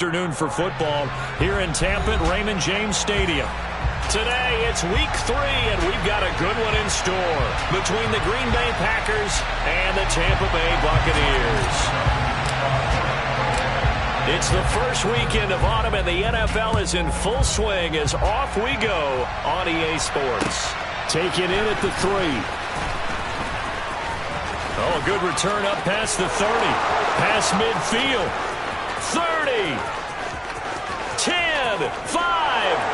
Afternoon for football here in Tampa at Raymond James Stadium. Today it's week 3 and we've got a good one in store between the Green Bay Packers and the Tampa Bay Buccaneers. It's the first weekend of autumn and the NFL is in full swing as off we go on EA Sports. Taken in at the 3. Oh, a good return up past the 30. Past midfield. 30, 10, 5,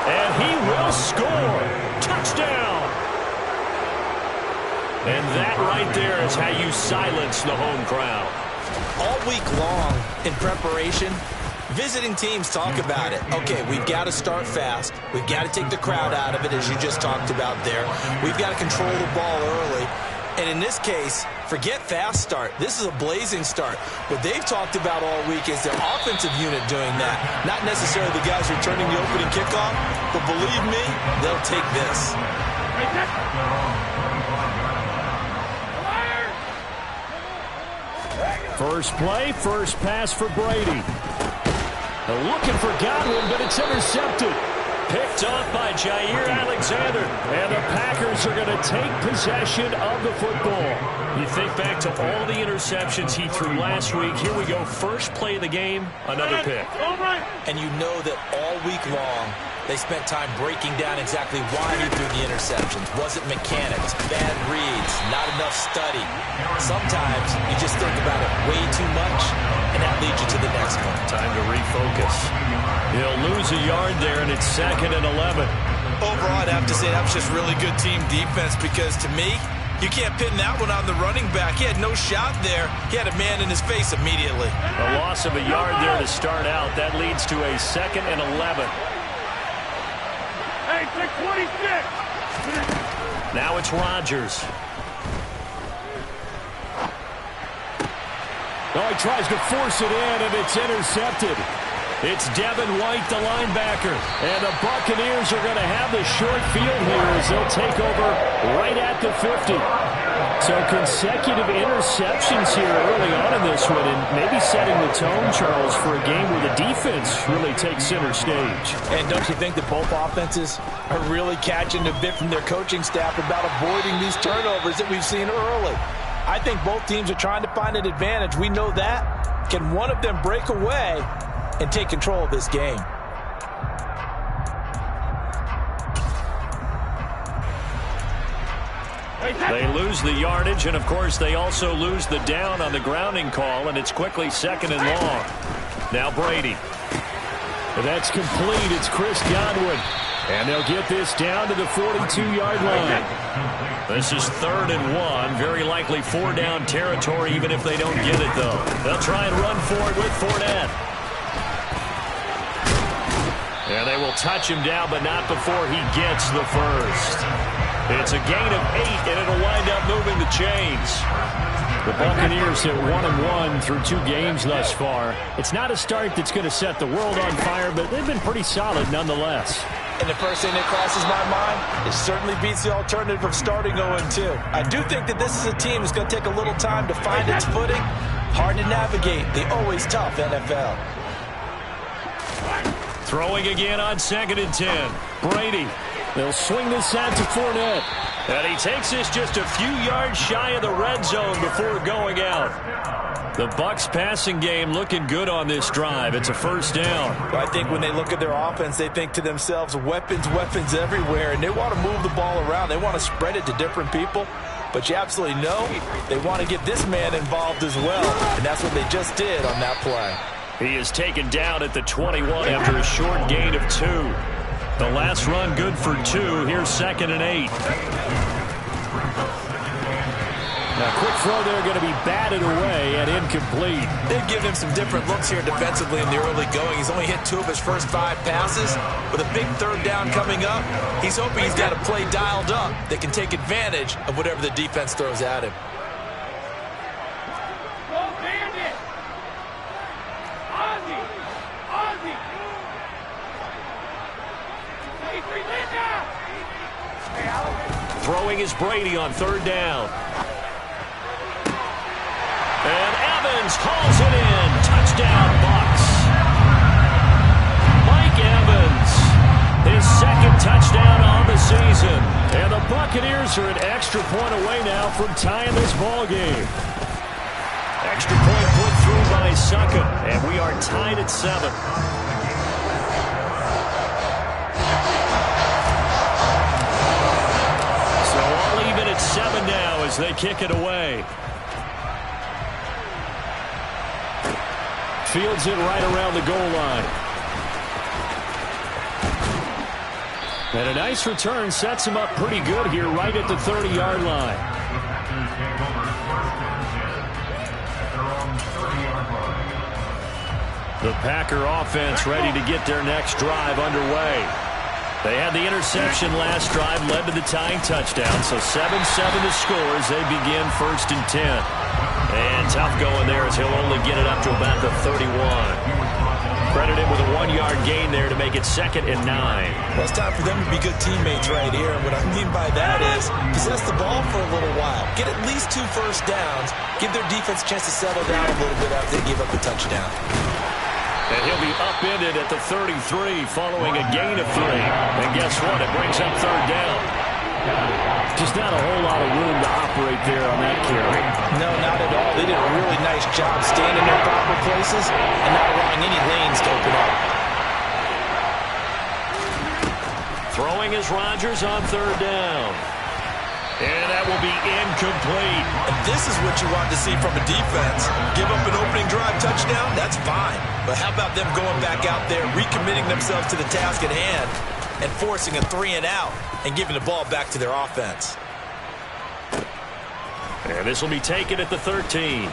and he will score. Touchdown. And that right there is how you silence the home crowd. All week long in preparation, visiting teams talk about it. Okay, we've got to start fast. We've got to take the crowd out of it, as you just talked about there. We've got to control the ball early. And in this case, forget fast start. This is a blazing start. What they've talked about all week is their offensive unit doing that. Not necessarily the guys returning the opening kickoff, but believe me, they'll take this. First play, first pass for Brady. They're looking for Godwin, but it's intercepted. Picked off by Jair Alexander. And the Packers are going to take possession of the football. You think back to all the interceptions he threw last week. Here we go. First play of the game, another pick. And you know that all week long, they spent time breaking down exactly why he threw the interceptions. Was it mechanics, bad reads, not enough study? Sometimes you just think about it way too much, and that leads you to the next one. Time to refocus. He'll lose a yard there, and it's 2nd and 11. Overall, I'd have to say that was just really good team defense because, to me, you can't pin that one on the running back. He had no shot there. He had a man in his face immediately. A loss of a yard there to start out. That leads to a 2nd and 11. Hey, 626. Now it's Rodgers. Oh, he tries to force it in, and it's intercepted. It's Devin White, the linebacker. And the Buccaneers are going to have the short field here as they'll take over right at the 50. So consecutive interceptions here early on in this one, and maybe setting the tone, Charles, for a game where the defense really takes center stage. And don't you think that both offenses are really catching a bit from their coaching staff about avoiding these turnovers that we've seen early? I think both teams are trying to find an advantage. We know that. Can one of them break away and take control of this game? They lose the yardage, and of course they also lose the down on the grounding call, and it's quickly 2nd and long. Now Brady. That's complete. It's Chris Godwin. And they'll get this down to the 42-yard line. This is 3rd and 1. Very likely 4-down territory, even if they don't get it, though. They'll try and run for it with Fournette. And they will touch him down, but not before he gets the first. It's a gain of 8, and it'll wind up moving the chains. The Buccaneers hit 1-1 through 2 games thus far. It's not a start that's going to set the world on fire, but they've been pretty solid nonetheless. And the first thing that crosses my mind, it certainly beats the alternative of starting 0-2. I do think that this is a team that's going to take a little time to find its footing. Hard to navigate the always tough NFL. Throwing again on 2nd and 10. Brady. They'll swing this out to Fournette. And he takes this just a few yards shy of the red zone before going out. The Bucs passing game looking good on this drive. It's a 1st down. I think when they look at their offense, they think to themselves, weapons, weapons everywhere, and they want to move the ball around. They want to spread it to different people. But you absolutely know they want to get this man involved as well, and that's what they just did on that play. He is taken down at the 21 after a short gain of 2. The last run good for 2. Here's 2nd and 8. Now, quick throw there going to be batted away and incomplete. They've given him some different looks here defensively in the early going. He's only hit 2 of his first 5 passes. With a big 3rd down coming up, he's hoping he's got a play dialed up that can take advantage of whatever the defense throws at him. Throwing is Brady on 3rd down. And Evans hauls it in. Touchdown, Bucs. Buccaneers are an extra point away now from tying this ball game. Extra point put through by Succop, and we are tied at 7. So all even at 7 now as they kick it away. Fields it right around the goal line. And a nice return sets him up pretty good here right at the 30-yard line. The Packer offense ready to get their next drive underway. They had the interception last drive, led to the tying touchdown, so 7-7 to score as they begin 1st and 10. And tough going there as he'll only get it up to about the 31. Credit him with a 1-yard gain there to make it 2nd and 9. Well, it's time for them to be good teammates right here. And what I mean by that is possess the ball for a little while. Get at least 2 first downs. Give their defense a chance to settle down a little bit after they give up a touchdown. And he'll be upended at the 33 following a gain of 3. And guess what? It brings up 3rd down. Just not a whole lot of room to operate there on that carry. No, not at all. They did a really nice job staying in their proper places and not allowing any lanes to open up. Throwing is Rodgers on 3rd down. And that will be incomplete. And this is what you want to see from a defense. Give up an opening drive touchdown, that's fine. But how about them going back out there, recommitting themselves to the task at hand, and forcing a 3-and-out and giving the ball back to their offense. And this will be taken at the 13.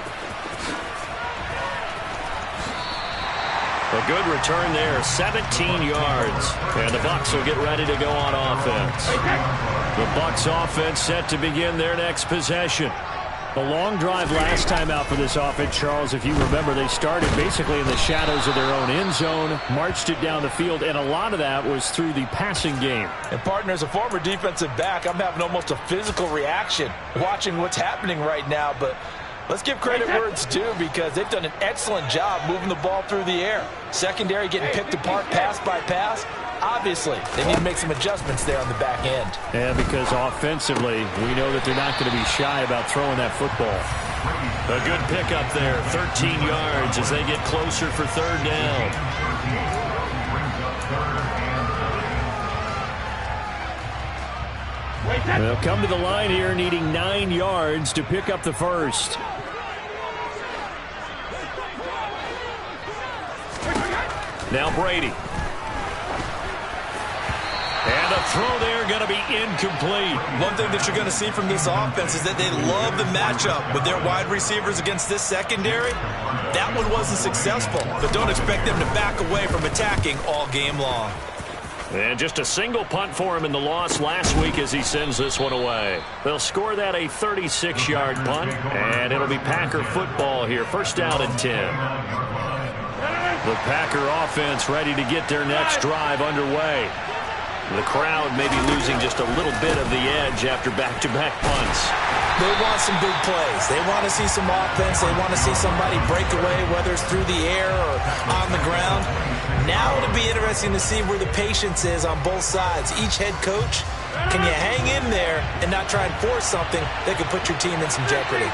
A good return there, 17 yards. And the Bucs will get ready to go on offense. The Bucs offense set to begin their next possession. The long drive last time out for this offense, Charles, if you remember, they started basically in the shadows of their own end zone, marched it down the field, and a lot of that was through the passing game. And, partner, as a former defensive back, I'm having almost a physical reaction watching what's happening right now. But let's give credit where it's due because they've done an excellent job moving the ball through the air. Secondary getting picked apart pass by pass. Obviously, they need to make some adjustments there on the back end. Yeah, because offensively, we know that they're not going to be shy about throwing that football. A good pickup there, 13 yards as they get closer for 3rd down. They'll come to the line here needing 9 yards to pick up the first. Now Brady. And a throw there going to be incomplete. One thing that you're going to see from this offense is that they love the matchup with their wide receivers against this secondary. That one wasn't successful, but don't expect them to back away from attacking all game long. And just a single punt for him in the loss last week as he sends this one away. They'll score that a 36-yard punt, and it'll be Packer football here. 1st down and 10. The Packer offense ready to get their next drive underway. The crowd may be losing just a little bit of the edge after back-to-back punts. They want some big plays. They want to see some offense. They want to see somebody break away, whether it's through the air or on the ground. Now it'll be interesting to see where the patience is on both sides. Each head coach, can you hang in there and not try and force something that could put your team in some jeopardy?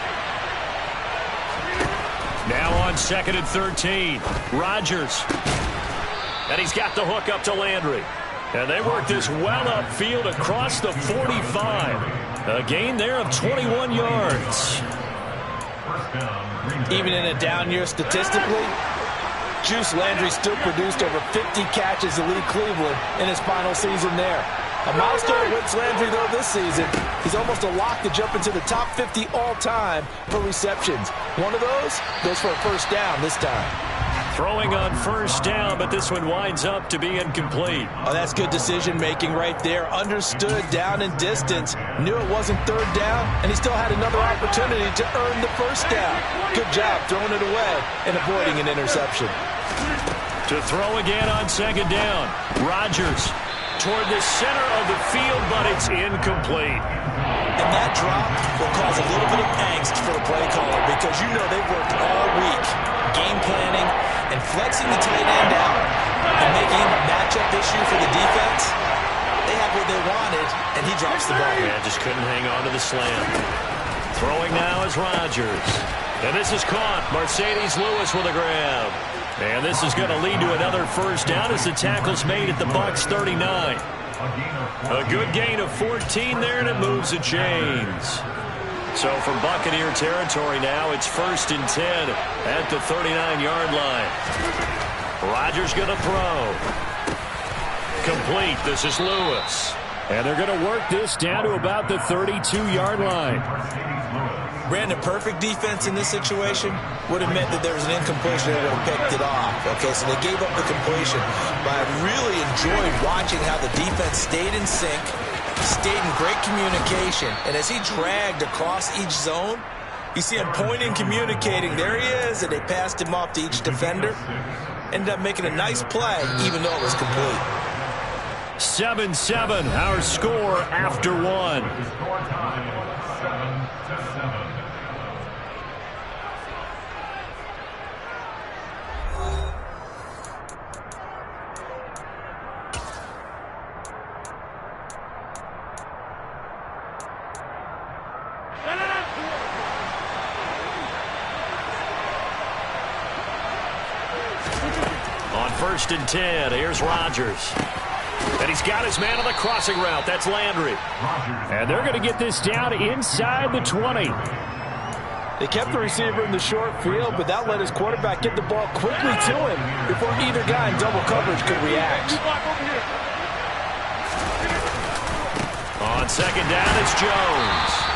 Now on 2nd and 13, Rodgers. And he's got the hook up to Landry. And they work this well upfield across the 45. A gain there of 21 yards. Even in a down year statistically, Juice Landry still produced over 50 catches to lead Cleveland in his final season there. A milestone wins Landry, though, this season. He's almost a lock to jump into the top 50 all-time for receptions. One of those goes for a 1st down this time. Throwing on 1st down, but this one winds up to be incomplete. Oh, that's good decision-making right there. Understood down and distance. Knew it wasn't 3rd down, and he still had another opportunity to earn the 1st down. Good job throwing it away and avoiding an interception. To throw again on 2nd down. Rodgers toward the center of the field, but it's incomplete. And that drop will cause a little bit of angst for the play caller because you know they've worked all week game planning and flexing the tight end out and making him a matchup issue for the defense. They have what they wanted, and he drops the ball. Yeah, just couldn't hang on to the slam. Throwing now is Rodgers. And this is caught. Mercedes Lewis with a grab. And this is going to lead to another first down as the tackle's made at the Bucs 39. A good gain of 14 there, and it moves the chains. So from Buccaneer territory now, it's 1st and 10 at the 39-yard line. Rodgers going to throw. Complete. This is Lewis. And they're going to work this down to about the 32-yard line. Brandon, perfect defense in this situation would have meant that there was an incompletion that would have picked it off. Okay, so they gave up the completion. But I really enjoyed watching how the defense stayed in sync, stayed in great communication. And as he dragged across each zone, you see him pointing, communicating. There he is, and they passed him off to each defender. Ended up making a nice play, even though it was complete. 7-7, our score after one. On 1st and 10, here's Rodgers. And he's got his man on the crossing route. That's Landry. And they're going to get this down inside the 20. They kept the receiver in the short field, but that let his quarterback get the ball quickly to him before either guy in double coverage could react. On 2nd down, it's Jones.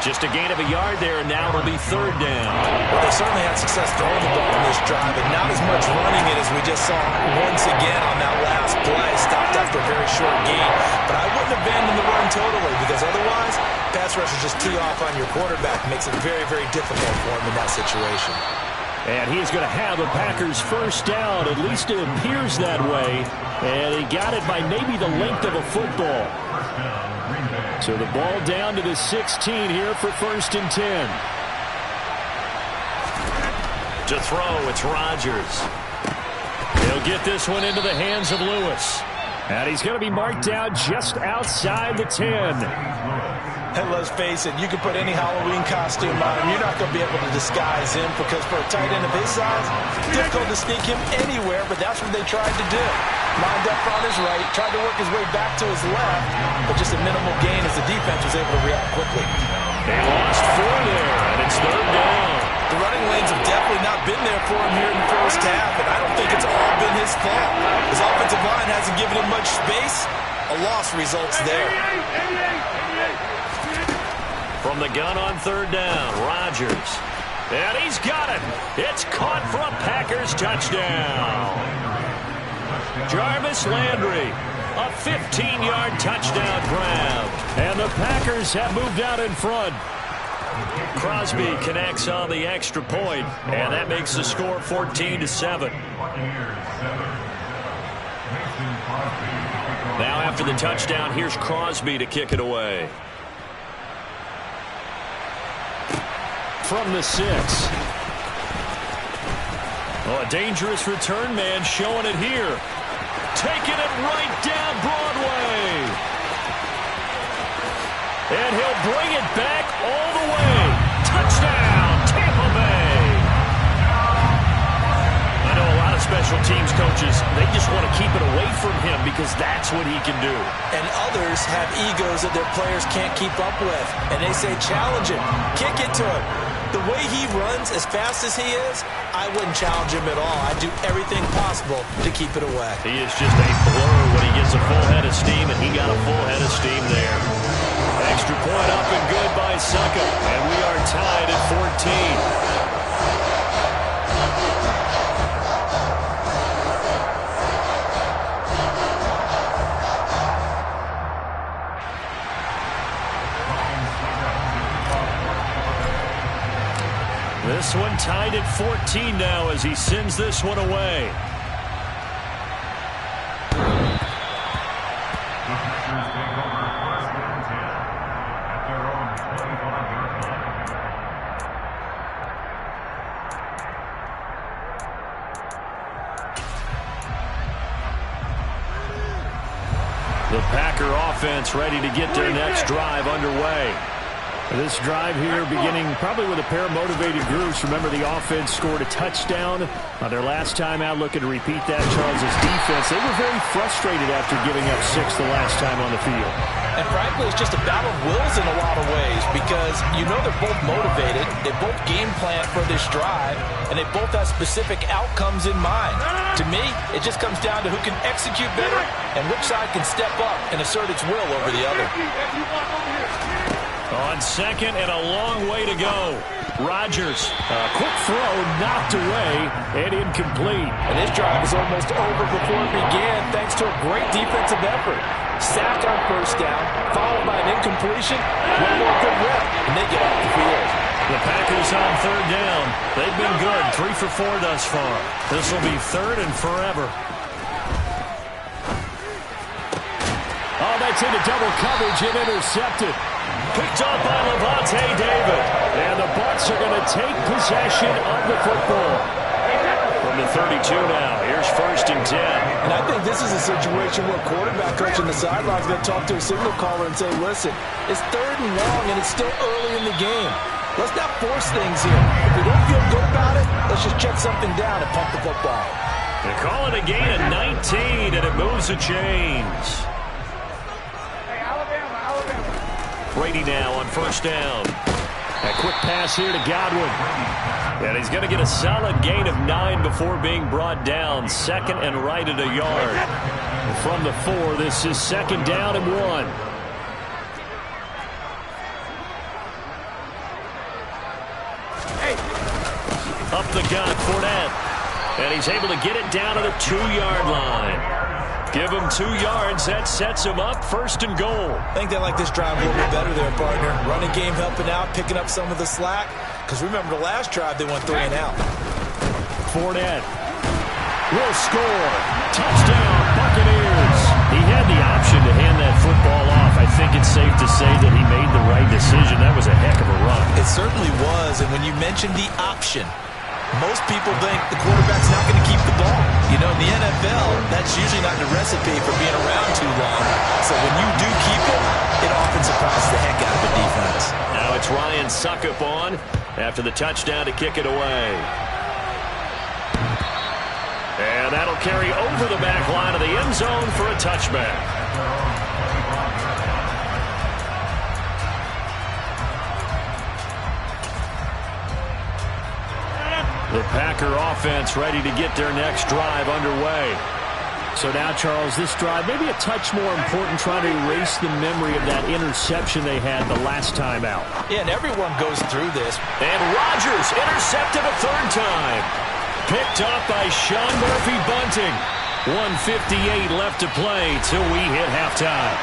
Just a gain of a yard there, and now it'll be 3rd down. Well, they certainly had success throwing the ball in this drive, and not as much running it as we just saw once again on that last play. Stopped after a very short gain. But I wouldn't abandon the run totally, because otherwise, pass rushers just tee off on your quarterback. Makes it very, very difficult for him in that situation. And he's going to have the Packers' first down. At least it appears that way. And he got it by maybe the length of a football. So the ball down to the 16 here for 1st and 10. To throw, it's Rodgers. He'll get this one into the hands of Lewis. And he's going to be marked out just outside the 10. And let's face it, you can put any Halloween costume on him. You're not going to be able to disguise him because for a tight end of his size, it's difficult to sneak him anywhere, but that's what they tried to do. Lined up on his right, tried to work his way back to his left, but just a minimal gain as the defense was able to react quickly. They lost 4 there, and it's 3rd down. The running lanes have definitely not been there for him here in the first half, and I don't think it's all been his fault. His offensive line hasn't given him much space. A loss results there. From the gun on 3rd down, Rodgers. And he's got it. It's caught for a Packers touchdown. Jarvis Landry, a 15-yard touchdown grab. And the Packers have moved out in front. Crosby connects on the extra point, and that makes the score 14-7. Now after the touchdown, here's Crosby to kick it away. From the 6. Oh, a dangerous return man showing it here. Taking it right down Broadway. And he'll bring it back all the way. Touchdown, Tampa Bay. I know a lot of special teams coaches, they just want to keep it away from him because that's what he can do. And others have egos that their players can't keep up with. And they say, challenge him, kick it to him. The way he runs, as fast as he is, I wouldn't challenge him at all. I'd do everything possible to keep it away. He is just a blur when he gets a full head of steam, and he got a full head of steam there. Extra point up and good by Succop, and we are tied at 14. This one tied at 14 now as he sends this one away. The Packer offense ready to get their next drive underway. This drive here beginning probably with a pair of motivated groups. Remember, the offense scored a touchdown on their last time out, looking to repeat that. Charles' defense, they were very frustrated after giving up 6 the last time on the field. And frankly, it's just a battle of wills in a lot of ways because you know they're both motivated, they both game plan for this drive, and they both have specific outcomes in mind. To me, it just comes down to who can execute better and which side can step up and assert its will over the other. On second and a long way to go. Rodgers, a quick throw knocked away and incomplete. And this drive is almost over before it began thanks to a great defensive effort. Sack on first down, followed by an incompletion. One more good rep, and they get off the field. The Packers on third down. They've been good, 3 for 4 thus far. This will be third and forever. Oh, that's into double coverage and intercepted. Picked up by Lavonte David. And the Bucs are going to take possession of the football. From the 32 now. Here's first and 10. And I think this is a situation where quarterback coach on the sideline is going to talk to a signal caller and say, listen, it's third and long and it's still early in the game. Let's not force things here. If we don't feel good about it, let's just check something down and pump the football. They call it a gain of 19, and it moves the chains. Brady now on first down. A quick pass here to Godwin. And he's going to get a solid gain of 9 before being brought down. Second and right at a yard. From the 4, this is second down and 1. Up the gut, Fournette. And he's able to get it down to the 2-yard line. Give him 2 yards. That sets him up first and goal. I think they like this drive a little bit better there, partner. Running game helping out, picking up some of the slack. Because remember the last drive, they went 3 and out. Fournette will score. Touchdown, Buccaneers. He had the option to hand that football off. I think it's safe to say that he made the right decision. That was a heck of a run. It certainly was. And when you mentioned the option, most people think the quarterback's not going to keep the ball. You know, in the NFL, that's usually not the recipe for being around too long. So when you do keep it, it often surprises the heck out of the defense. Now it's Ryan Suckup on after the touchdown to kick it away. And that'll carry over the back line of the end zone for a touchback. The Packer offense ready to get their next drive underway. So now, Charles, this drive maybe a touch more important, trying to erase the memory of that interception they had the last time out. Yeah, and everyone goes through this. And Rodgers intercepted a 3rd time. Picked up by Sean Murphy-Bunting. 1:58 left to play till we hit halftime.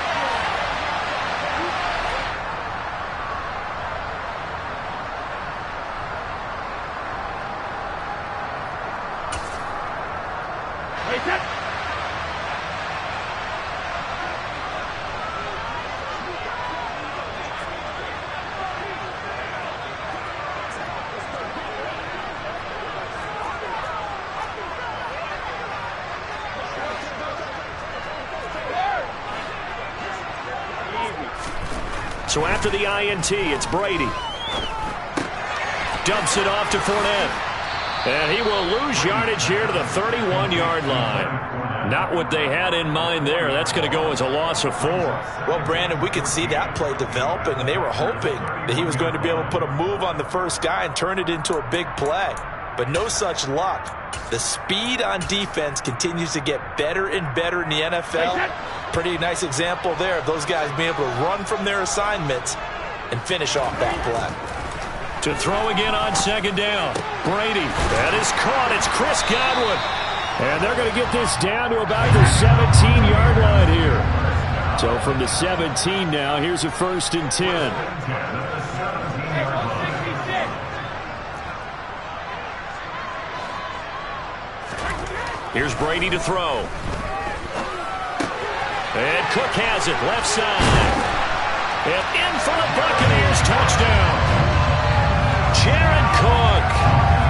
So after the INT, it's Brady. Dumps it off to Fournette. And he will lose yardage here to the 31-yard line. Not what they had in mind there. That's going to go as a loss of 4. Well, Brandon, we could see that play developing, and they were hoping that he was going to be able to put a move on the first guy and turn it into a big play. But no such luck. The speed on defense continues to get better and better in the NFL. Pretty nice example there of those guys being able to run from their assignments and finish off that play. To throw again on second down. Brady. That is caught. It's Chris Godwin. And they're going to get this down to about the 17-yard line here. So from the 17 now, here's a 1st and 10. Here's Brady to throw. And Cook has it, left side. And in for the Buccaneers, touchdown. Jared Cook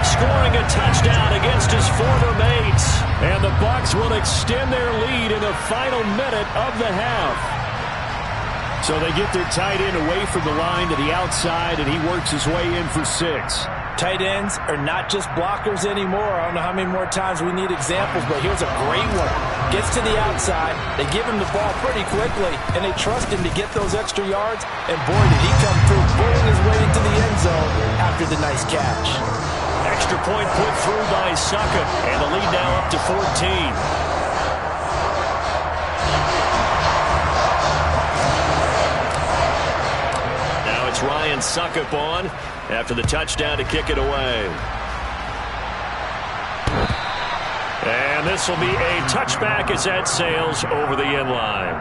scoring a touchdown against his former mates. And the Bucs will extend their lead in the final minute of the half. So they get their tight end away from the line to the outside, and he works his way in for 6. Tight ends are not just blockers anymore. I don't know how many more times we need examples, but here's a great one. Gets to the outside, they give him the ball pretty quickly, and they trust him to get those extra yards, and boy, did he come through, bulling his way into the end zone after the nice catch. Extra point put through by Succop, and the lead now up to 14. Ryan Succop on after the touchdown to kick it away. And this will be a touchback as that sails over the end line.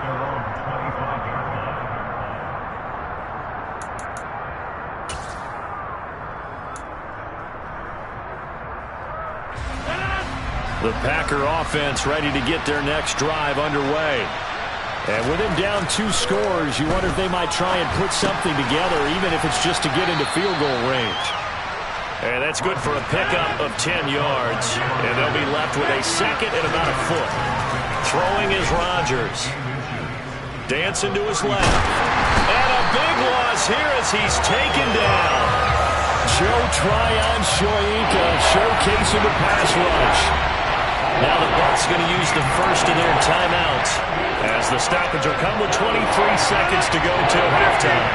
The Packer offense ready to get their next drive underway. And with him down 2 scores, you wonder if they might try and put something together, even if it's just to get into field goal range. And that's good for a pickup of 10 yards. And they'll be left with a second and about a foot. Throwing is Rodgers. Dancing to his left. And a big loss here as he's taken down. Joe Tryon-Shoyinka showcasing the pass rush. Now the Bucs going to use the first of their timeouts as the stoppage will come with 23 seconds to go till halftime.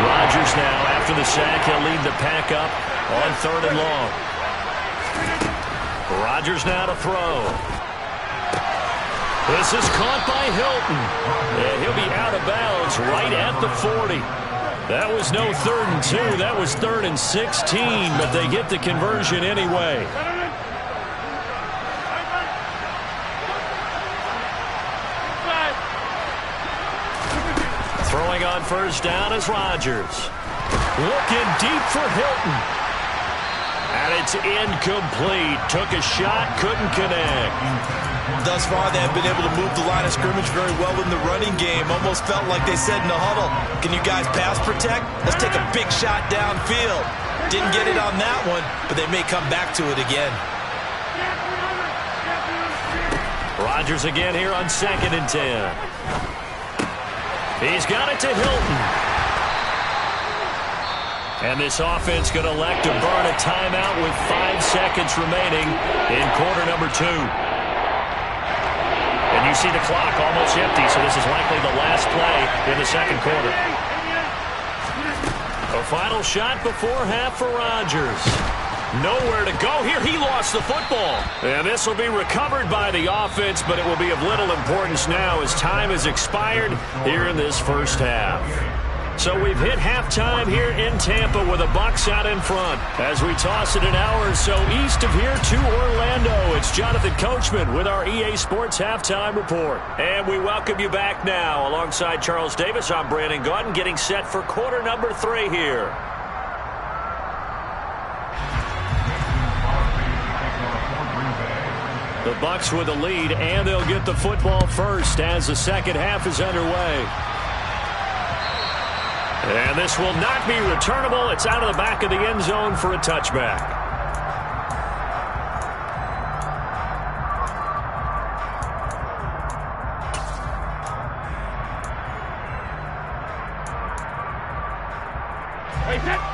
Rodgers now, after the sack, he'll lead the pack up on 3rd and long. Rodgers now to throw. This is caught by Hilton. And he'll be out of bounds right at the 40. That was no 3rd and 2. That was 3rd and 16, but they get the conversion anyway. Throwing on first down is Rodgers. Looking deep for Hilton. And it's incomplete. Took a shot, couldn't connect. Thus far, they have been able to move the line of scrimmage very well in the running game. Almost felt like they said in the huddle, can you guys pass protect? Let's take a big shot downfield. Didn't get it on that one, but they may come back to it again. Rodgers again here on 2nd and 10. He's got it to Hilton. And this offense going to elect to burn a timeout with 5 seconds remaining in quarter number 2. And you see the clock almost empty, so this is likely the last play in the second quarter. A final shot before half for Rodgers. Nowhere to go here. He lost the football. And this will be recovered by the offense, but it will be of little importance now as time has expired here in this first half. So we've hit halftime here in Tampa with the Bucs out in front. As we toss it an hour or so east of here to Orlando, it's Jonathan Coachman with our EA Sports Halftime Report. And we welcome you back now. Alongside Charles Davis, I'm Brandon Gaudin, getting set for quarter number 3 here. The Bucs with the lead, and they'll get the football first as the second half is underway. And this will not be returnable. It's out of the back of the end zone for a touchback.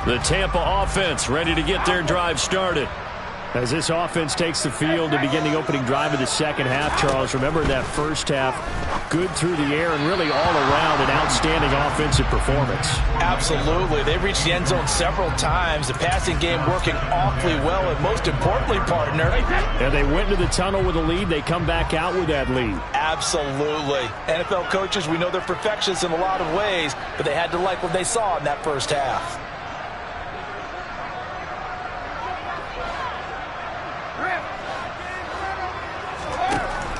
The Tampa offense ready to get their drive started. As this offense takes the field to begin the opening drive of the second half, Charles, remember that first half, good through the air and really all around an outstanding offensive performance. Absolutely. They reached the end zone several times. The passing game working awfully well, and most importantly, partner. And they went into the tunnel with a lead. They come back out with that lead. Absolutely. NFL coaches, we know they're perfectionists in a lot of ways, but they had to like what they saw in that first half.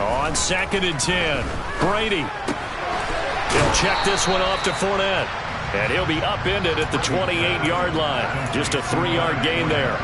On 2nd and 10, Brady. He'll check this one off to Fournette. And he'll be upended at the 28-yard line. Just a 3-yard gain there.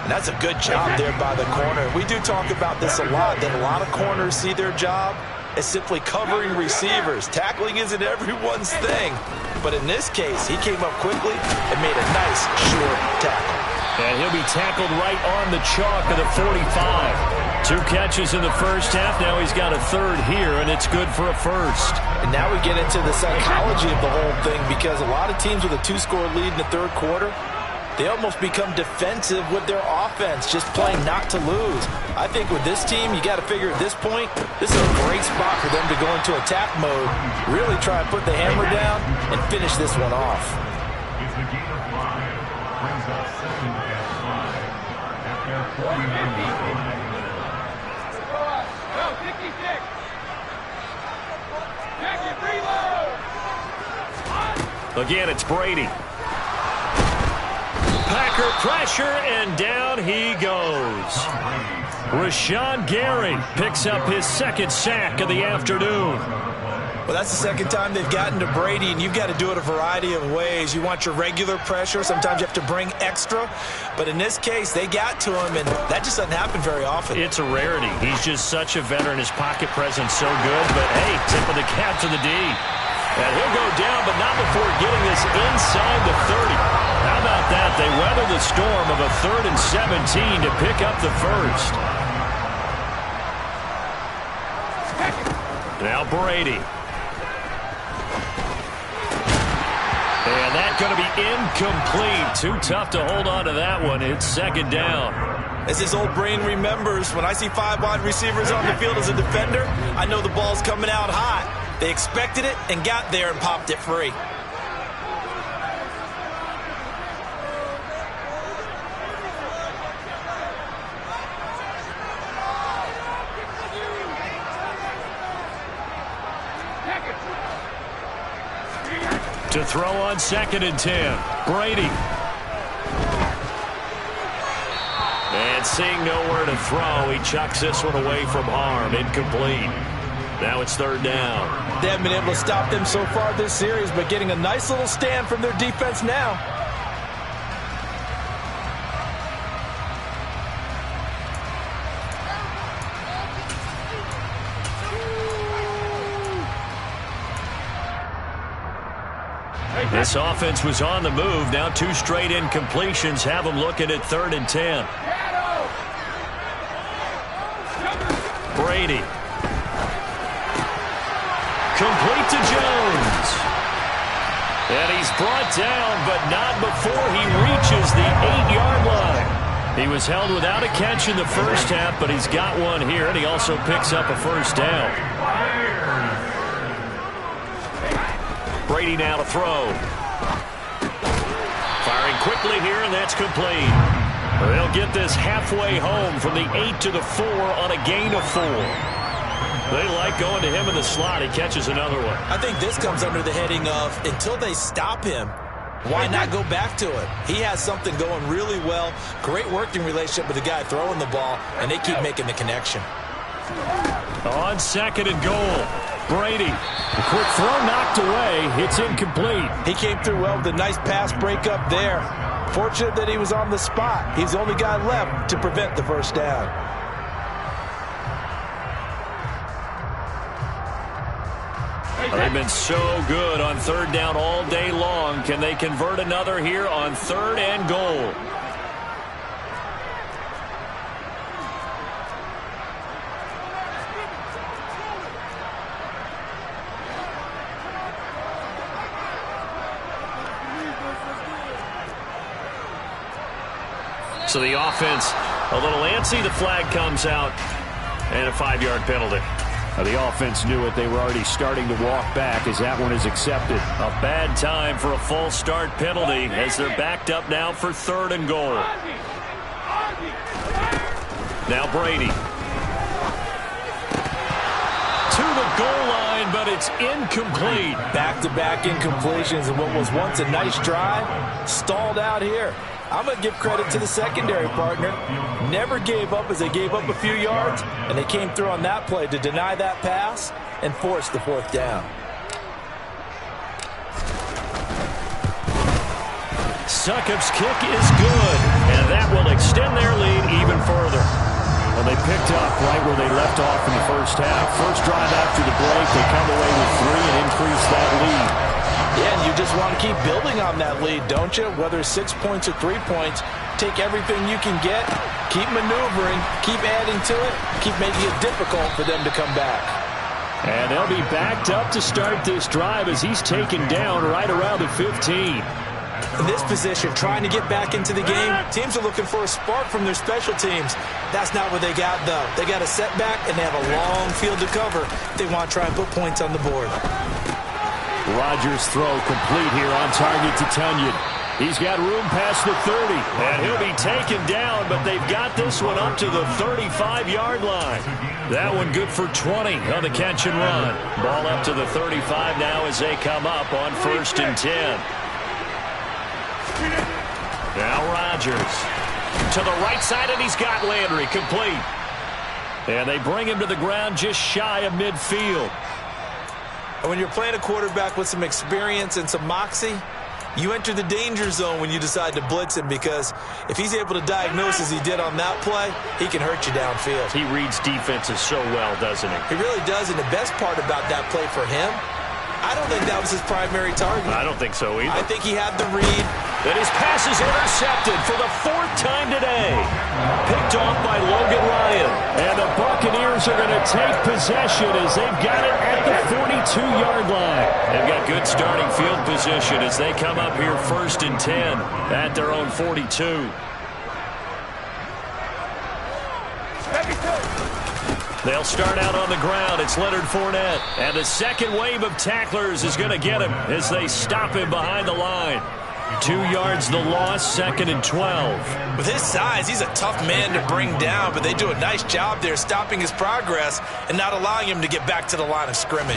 And that's a good job there by the corner. We do talk about this a lot, that a lot of corners see their job is simply covering receivers. Tackling isn't everyone's thing. But in this case, he came up quickly and made a nice, short tackle. And he'll be tackled right on the chalk of the 45. 2 catches in the first half. Now he's got a third here, and it's good for a first. And now we get into the psychology of the whole thing, because a lot of teams with a 2-score lead in the third quarter, they almost become defensive with their offense, just playing not to lose. I think with this team, you got to figure at this point, this is a great spot for them to go into attack mode, really try and put the hammer down and finish this one off. It's the gain of 5. Brings up 7 and 5 after 49. Again, it's Brady. Packer pressure, and down he goes. Rashawn Gary picks up his second sack of the afternoon. Well, that's the second time they've gotten to Brady, and you've got to do it a variety of ways. You want your regular pressure. Sometimes you have to bring extra. But in this case, they got to him, and that just doesn't happen very often. It's a rarity. He's just such a veteran. His pocket presence so good. But, hey, tip of the cap to the D. And he'll go down, but not before getting this inside the 30. How about that? They weather the storm of a 3rd and 17 to pick up the first. Now Brady. And that's going to be incomplete. Too tough to hold on to that one. It's second down. As his old brain remembers, when I see 5 wide receivers on the field as a defender, I know the ball's coming out hot. They expected it and got there and popped it free. To throw on 2nd and 10. Brady. And seeing nowhere to throw, he chucks this one away from harm. Incomplete. Now it's 3rd down. They haven't been able to stop them so far this series, but getting a nice little stand from their defense now. This offense was on the move. Now 2 straight incompletions have them looking at 3rd and 10. Brady. Complete to Jones. And he's brought down, but not before he reaches the 8-yard line. He was held without a catch in the first half, but he's got one here, and he also picks up a first down. Brady now to throw. Firing quickly here, and that's complete. They'll get this halfway home from the 8 to the 4 on a gain of 4. They like going to him in the slot. He catches another one. I think this comes under the heading of, until they stop him, why not go back to it? He has something going really well. Great working relationship with the guy throwing the ball, and they keep making the connection. On 2nd and goal, Brady. The quick throw knocked away. It's incomplete. He came through well with a nice pass breakup there. Fortunate that he was on the spot. He's the only guy left to prevent the first down. They've been so good on 3rd down all day long. Can they convert another here on 3rd and goal? So the offense a little antsy. The flag comes out and a 5-yard penalty. The offense knew it. They were already starting to walk back as that one is accepted. A bad time for a false start penalty as they're backed up now for 3rd and goal. Now Brady. To the goal line, but it's incomplete. Back-to-back incompletions, and what was once a nice drive stalled out here. I'm going to give credit to the secondary partner. Never gave up as they gave up a few yards, and they came through on that play to deny that pass and force the 4th down. Succop's kick is good, and that will extend their lead even further. Well, they picked up right where they left off in the first half. First drive after the break, they come away with 3 and increase that lead. Yeah, and you just want to keep building on that lead, don't you? Whether it's 6 points or 3 points, take everything you can get, keep maneuvering, keep adding to it, keep making it difficult for them to come back. And they'll be backed up to start this drive as he's taken down right around the 15. In this position, trying to get back into the game, teams are looking for a spark from their special teams. That's not what they got, though. They got a setback, and they have a long field to cover if they want to try and put points on the board. Rodgers' throw complete here on target to Tunyon. He's got room past the 30, and he'll be taken down, but they've got this one up to the 35-yard line. That one good for 20 on the catch and run. Ball up to the 35 now as they come up on 1st and 10. Now Rodgers to the right side, and he's got Landry complete. And they bring him to the ground just shy of midfield. And when you're playing a quarterback with some experience and some moxie, you enter the danger zone when you decide to blitz him, because if he's able to diagnose as he did on that play, he can hurt you downfield. He reads defenses so well, doesn't he? He really does, and the best part about that play for him, I don't think that was his primary target. I don't think so either. I think he had the read. And his pass is intercepted for the 4th time today. Picked off by Logan Ryan. And the Buccaneers are going to take possession as they've got it at the 42-yard line. They've got good starting field position as they come up here 1st and 10 at their own 42. They'll start out on the ground. It's Leonard Fournette. And the second wave of tacklers is going to get him as they stop him behind the line. 2 yards the loss, 2nd and 12. With his size, he's a tough man to bring down, but they do a nice job there stopping his progress and not allowing him to get back to the line of scrimmage.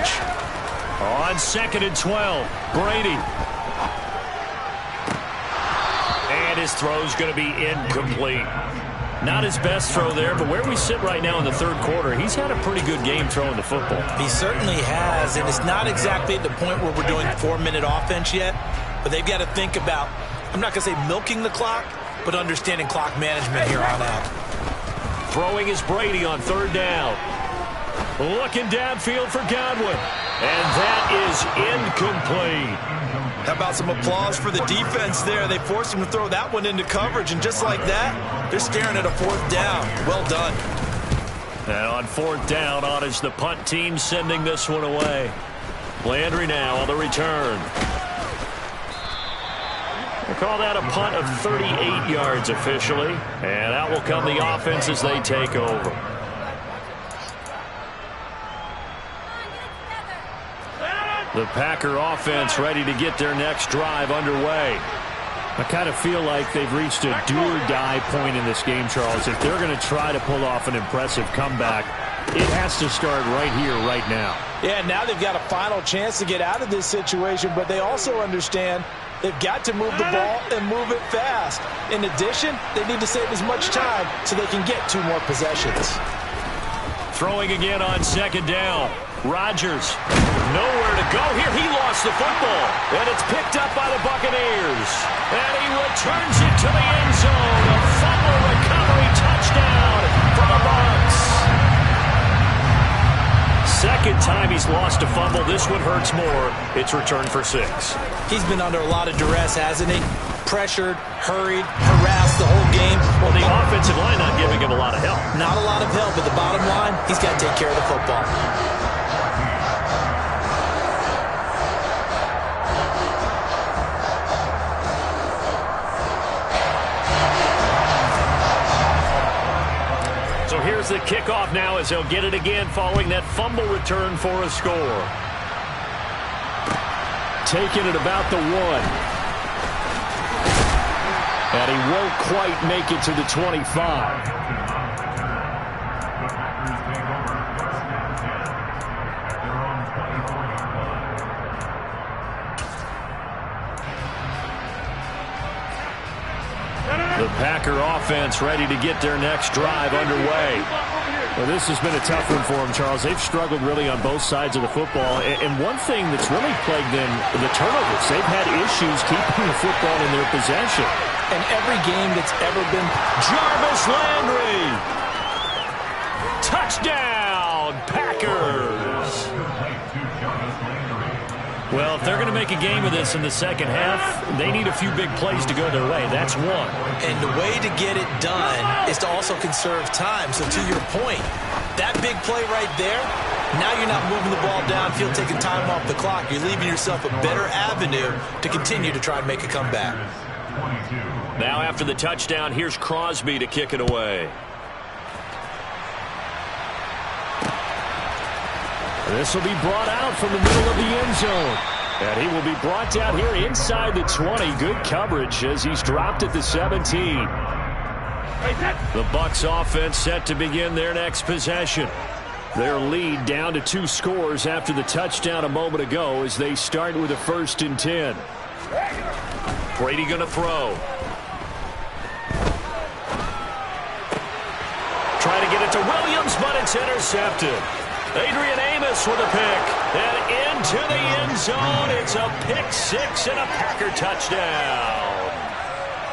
On 2nd and 12, Brady. And his throw's going to be incomplete. Not his best throw there, but where we sit right now in the 3rd quarter, he's had a pretty good game throwing the football. He certainly has, and it's not exactly at the point where we're doing 4-minute offense yet, but they've got to think about, I'm not going to say milking the clock, but understanding clock management here on out. Throwing is Brady on 3rd down. Looking downfield for Godwin. And that is incomplete. How about some applause for the defense there? They forced him to throw that one into coverage, and just like that, they're staring at a 4th down. Well done. And on 4th down, on is the punt team sending this one away. Landry now on the return. We'll call that a punt of 38 yards officially. And out will come the offense as they take over. The Packer offense ready to get their next drive underway. I kind of feel like they've reached a do-or-die point in this game, Charles. If they're going to try to pull off an impressive comeback, it has to start right here, right now. Yeah, now they've got a final chance to get out of this situation, but they also understand they've got to move the ball and move it fast. In addition, they need to save as much time so they can get 2 more possessions. Throwing again on 2nd down. Rodgers, nowhere to go here. He lost the football, and it's picked up by the Buccaneers. And he returns it to the end zone. A fumble recovery touchdown for the Bucs. 2nd time he's lost a fumble. This one hurts more. It's returned for 6. He's been under a lot of duress, hasn't he? Pressured, hurried, harassed the whole game. Well, the offensive line not giving him a lot of help. Not a lot of help, but the bottom line, he's got to take care of the football. So here's the kickoff now as he'll get it again following that fumble return for a score. Taking it about the 1. And he won't quite make it to the 25. The Packer offense ready to get their next drive underway. Well, this has been a tough one for them, Charles. They've struggled really on both sides of the football. And one thing that's really plagued them, the turnovers. They've had issues keeping the football in their possession. And every game that's ever been... Jarvis Landry! Touchdown, Packers! Well, if they're going to make a game of this in the second half, they need a few big plays to go their way. That's one. And the way to get it done is to also conserve time. So to your point, that big play right there, now you're not moving the ball downfield, taking time off the clock. You're leaving yourself a better avenue to continue to try and make a comeback. Now after the touchdown, here's Crosby to kick it away. This will be brought out from the middle of the end zone. And he will be brought down here inside the 20. Good coverage as he's dropped at the 17. The Bucs offense set to begin their next possession. Their lead down to 2 scores after the touchdown a moment ago as they start with a 1st and 10. Brady going to throw. Trying to get it to Williams, but it's intercepted. Adrian Amos with a pick, and into the end zone. It's a pick 6 and a Packer touchdown.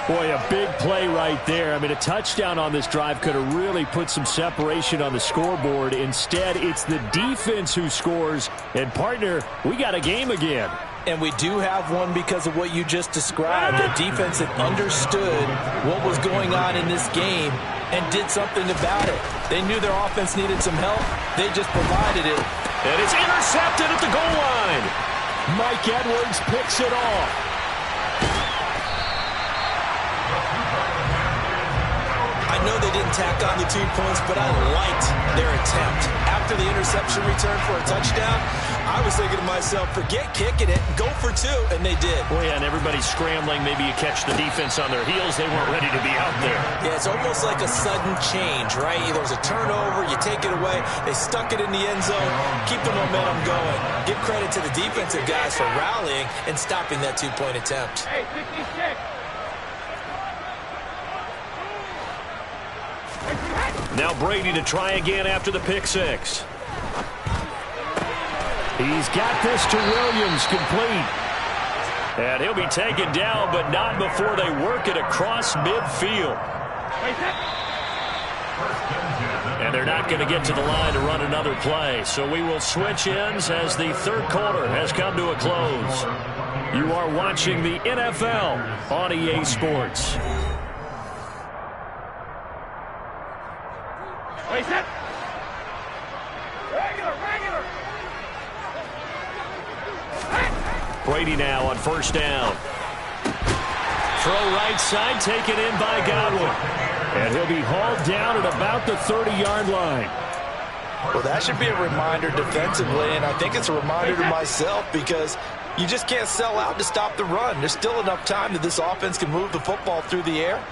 Boy, a big play right there. I mean, a touchdown on this drive could have really put some separation on the scoreboard. Instead, it's the defense who scores. And, partner, we got a game again. And we do have one because of what you just described. The defense that understood what was going on in this game and did something about it. They knew their offense needed some help. They just provided it. And it's intercepted at the goal line. Mike Edwards picks it off. I know they didn't tack on the 2 points, but I liked their attempt. After the interception return for a touchdown, I was thinking to myself, forget kicking it, go for 2, and they did. Well, yeah, and everybody's scrambling. Maybe you catch the defense on their heels. They weren't ready to be out there. Yeah, it's almost like a sudden change, right? There's a turnover, you take it away, they stuck it in the end zone, keep the momentum going. Give credit to the defensive guys for rallying and stopping that 2-point attempt. Hey, 66. Now Brady to try again after the pick 6. He's got this to Williams, complete. And he'll be taken down, but not before they work it across midfield. And they're not going to get to the line to run another play. So we will switch ends as the 3rd quarter has come to a close. You are watching the NFL on EA Sports. Brady now on 1st down. Throw right side, taken in by Godwin. And he'll be hauled down at about the 30-yard line. Well, that should be a reminder defensively, and I think it's a reminder to myself because you just can't sell out to stop the run. There's still enough time that this offense can move the football through the air,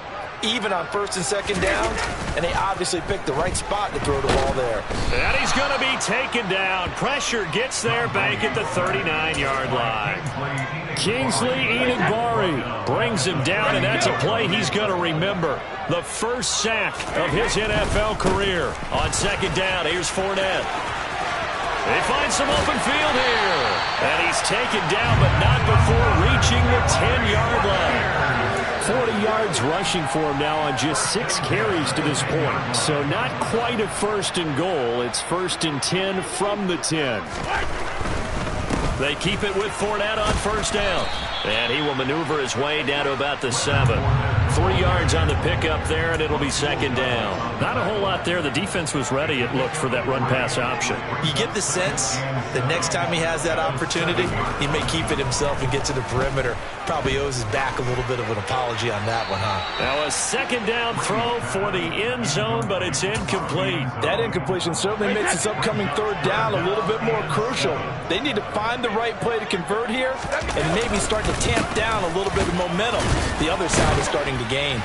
even on 1st and 2nd downs, and they obviously picked the right spot to throw the ball there. And he's going to be taken down. Pressure gets there back at the 39-yard line. Kingsley Enagbare brings him down, and that's a play he's going to remember. The first sack of his NFL career. On 2nd down, here's Fournette. They find some open field here. And he's taken down, but not before reaching the 10-yard line. 40 yards rushing for him now on just 6 carries to this point. So not quite a 1st and goal. It's 1st and 10 from the 10. They keep it with Fournette on 1st down. And he will maneuver his way down to about the 7. 3 yards on the pickup there, and it'll be 2nd down. Not a whole lot there. The defense was ready, it looked, for that run-pass option. You get the sense that next time he has that opportunity, he may keep it himself and get to the perimeter. Probably owes his back a little bit of an apology on that one, huh? Now a 2nd down throw for the end zone, but it's incomplete. That incompletion certainly makes this upcoming 3rd down a little bit more crucial. They need to find the right play to convert here and maybe start to tamp down a little bit of momentum. The other side is starting to gain.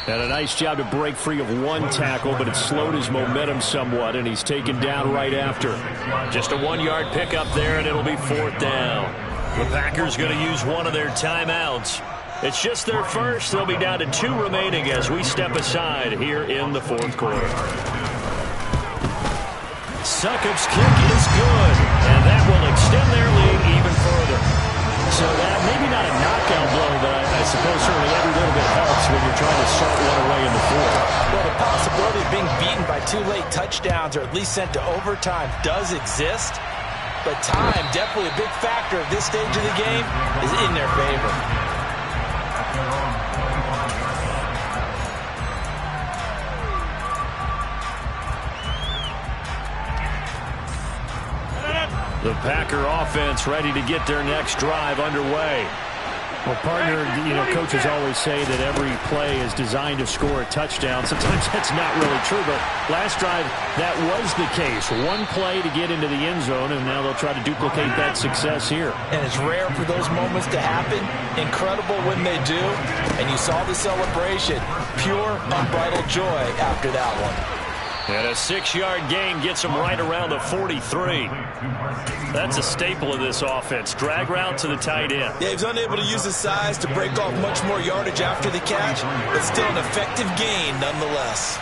And a nice job to break free of 1 tackle, but it slowed his momentum somewhat, and he's taken down right after. Just a 1-yard pickup there, and it'll be 4th down. The Packers going to use one of their timeouts. It's just their first. They'll be down to 2 remaining as we step aside here in the 4th quarter. Succop's kick is good, and that will extend their lead even further. So that maybe not a knockout blow, but I I suppose certainly every little bit helps when you're trying to start one away in the fourth. Well, the possibility of being beaten by 2 late touchdowns or at least sent to overtime does exist. But time, definitely a big factor at this stage of the game, is in their favor. The Packer offense ready to get their next drive underway. Well, partner, coaches always say that every play is designed to score a touchdown. Sometimes that's not really true, but last drive, that was the case. One play to get into the end zone, and now they'll try to duplicate that success here. And it's rare for those moments to happen. Incredible when they do. And you saw the celebration. Pure, unbridled joy after that one. And a 6-yard gain gets them right around the 43. That's a staple of this offense. Drag route to the tight end. Yeah, he's unable to use his size to break off much more yardage after the catch, but still an effective gain nonetheless.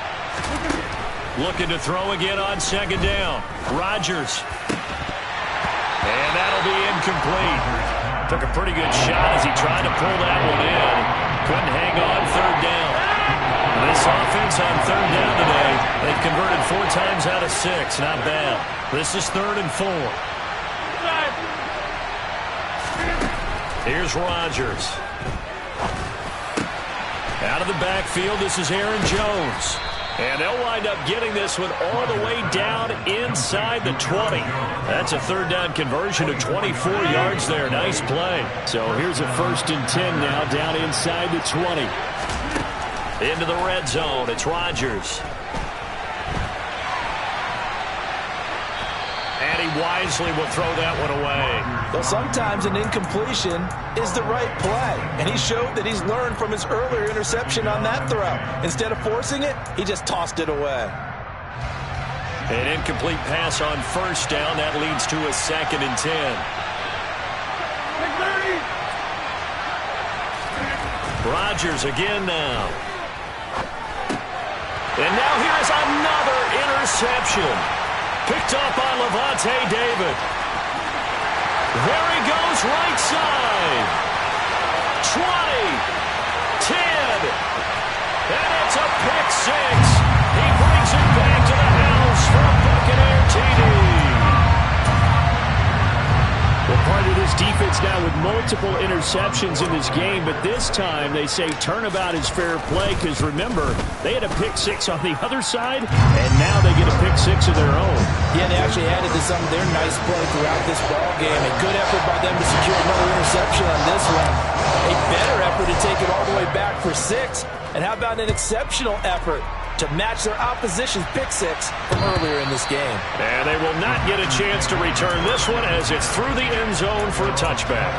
Looking to throw again on second down. Rodgers. And that'll be incomplete. Took a pretty good shot as he tried to pull that one in. Couldn't hang on third down. This offense on third down today, they've converted 4 times out of 6. Not bad. This is 3rd and 4. Here's Rodgers. Out of the backfield, this is Aaron Jones. And they'll wind up getting this one all the way down inside the 20. That's a 3rd down conversion of 24 yards there. Nice play. So here's a 1st and 10 now down inside the 20. Into the red zone, it's Rodgers. And he wisely will throw that one away. Well, sometimes an incompletion is the right play. And he showed that he's learned from his earlier interception on that throw. Instead of forcing it, he just tossed it away. An incomplete pass on 1st down. That leads to a 2nd and 10. Rodgers again now. And now here's another interception. Picked up by Lavonte David. There he goes right side. 20, 10, and it's a pick 6. He brings it back to the house for a Buccaneer TD. Well, part of this defense now with multiple interceptions in this game, but this time they say turnabout is fair play because, remember, they had a pick 6 on the other side, and now they get a pick 6 of their own. Yeah, they actually added to some of their nice play throughout this ball game. A good effort by them to secure another interception on this one. A better effort to take it all the way back for 6. And how about an exceptional effort to match their opposition's pick 6 from earlier in this game. And they will not get a chance to return this one as it's through the end zone for a touchback.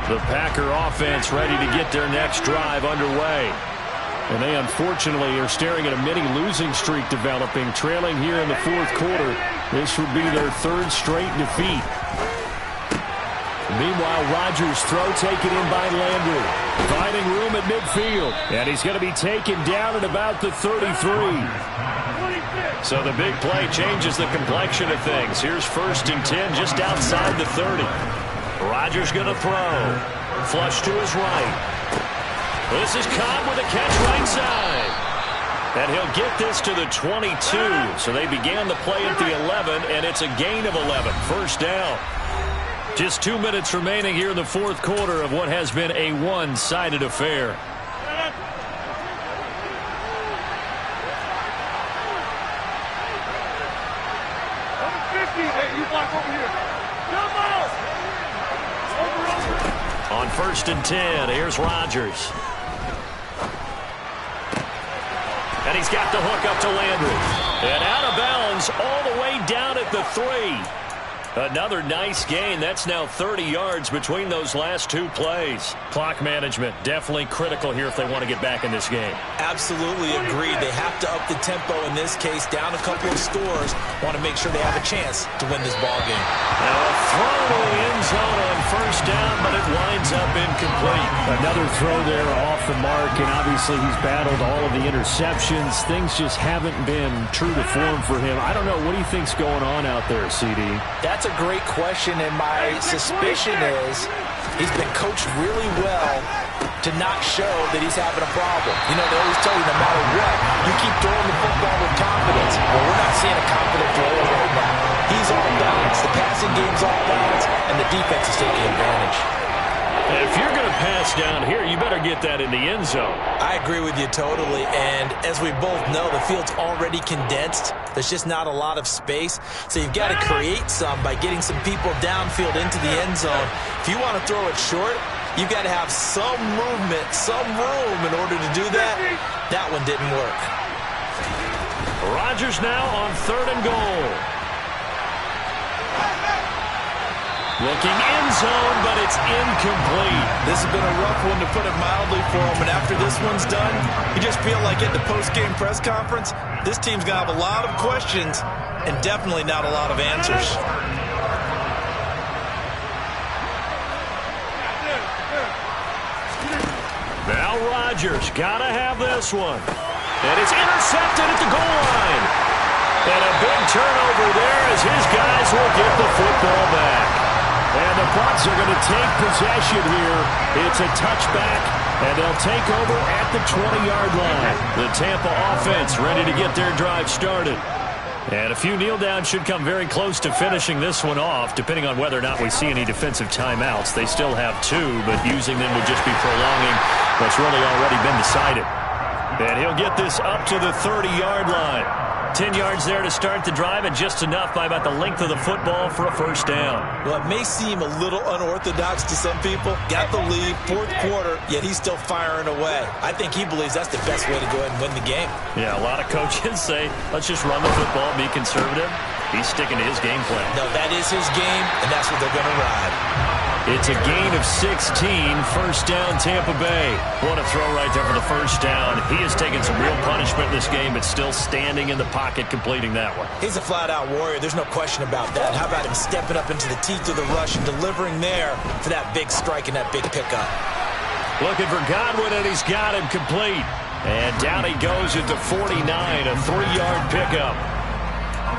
The Packer offense ready to get their next drive underway. And they unfortunately are staring at a mini-losing streak developing, trailing here in the 4th quarter. This would be their 3rd straight defeat. Meanwhile, Rodgers' throw taken in by Landry. Finding room at midfield. And he's going to be taken down at about the 33. So the big play changes the complexion of things. Here's 1st and 10 just outside the 30. Rodgers going to throw. Flush to his right. This is Cobb with a catch right side. And he'll get this to the 22. So they began the play at the 11, and it's a gain of 11. 1st down. Just 2 minutes remaining here in the 4th quarter of what has been a one-sided affair. On 1st and 10, here's Rodgers. And he's got the hook up to Landry. And out of bounds all the way down at the 3. Another nice gain. That's now 30 yards between those last two plays. Clock management definitely critical here if they want to get back in this game. Absolutely agreed. They have to up the tempo in this case, down a couple of scores. Want to make sure they have a chance to win this ball game. Now a throw to the end zone on first down, but it winds up incomplete. Another throw there off the mark, and obviously he's battled all of the interceptions. Things just haven't been true to form for him. I don't know. What do you think's going on out there, CD? That's a great question, and my suspicion is he's been coached really well to not show that he's having a problem. You know, they always tell you no matter what, you keep throwing the football with confidence. Well, we're not seeing a confident thrower right now. He's all balanced. The passing game's all balanced, and the defense is taking advantage. If you're going to pass down here, you better get that in the end zone. I agree with you totally, and as we both know, the field's already condensed. There's just not a lot of space, so you've got to create some by getting some people downfield into the end zone. If you want to throw it short, you've got to have some movement, some room in order to do that. That one didn't work. Rodgers now on 3rd and goal. Looking end zone, but it's incomplete. This has been a rough one, to put it mildly, for him. And after this one's done, you just feel like at the post-game press conference, this team's going to have a lot of questions and definitely not a lot of answers. Now Rodgers got to have this one. And it's intercepted at the goal line. And a big turnover there as his guys will get the football back. And the Bucs are going to take possession here. It's a touchback, and they'll take over at the 20-yard line. The Tampa offense ready to get their drive started. And a few kneel downs should come very close to finishing this one off, depending on whether or not we see any defensive timeouts. They still have 2, but using them would just be prolonging what's really already been decided. And he'll get this up to the 30-yard line. 10 yards there to start the drive, and just enough by about the length of the football for a first down. Well, it may seem a little unorthodox to some people. Got the lead, 4th quarter, yet he's still firing away. I think he believes that's the best way to go ahead and win the game. Yeah, a lot of coaches say, let's just run the football, be conservative. He's sticking to his game plan. No, that is his game, and that's what they're going to ride. It's a gain of 16, first down Tampa Bay. What a throw right there for the first down. He has taken some real punishment in this game, but still standing in the pocket completing that one. He's a flat-out warrior. There's no question about that. How about him stepping up into the teeth of the rush and delivering there for that big strike and that big pickup? Looking for Godwin, and he's got him complete. And down he goes at the 49, a 3-yard pickup.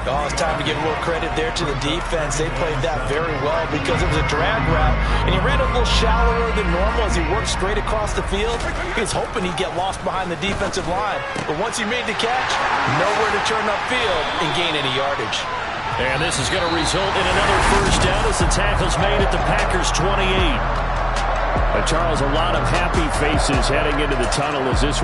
Oh, it's time to give a little credit there to the defense. They played that very well because it was a drag route, and he ran a little shallower than normal as he worked straight across the field. He was hoping he'd get lost behind the defensive line, but once he made the catch, nowhere to turn upfield and gain any yardage. And this is going to result in another first down as the tackle's made at the Packers' 28. Charles, a lot of happy faces heading into the tunnel as this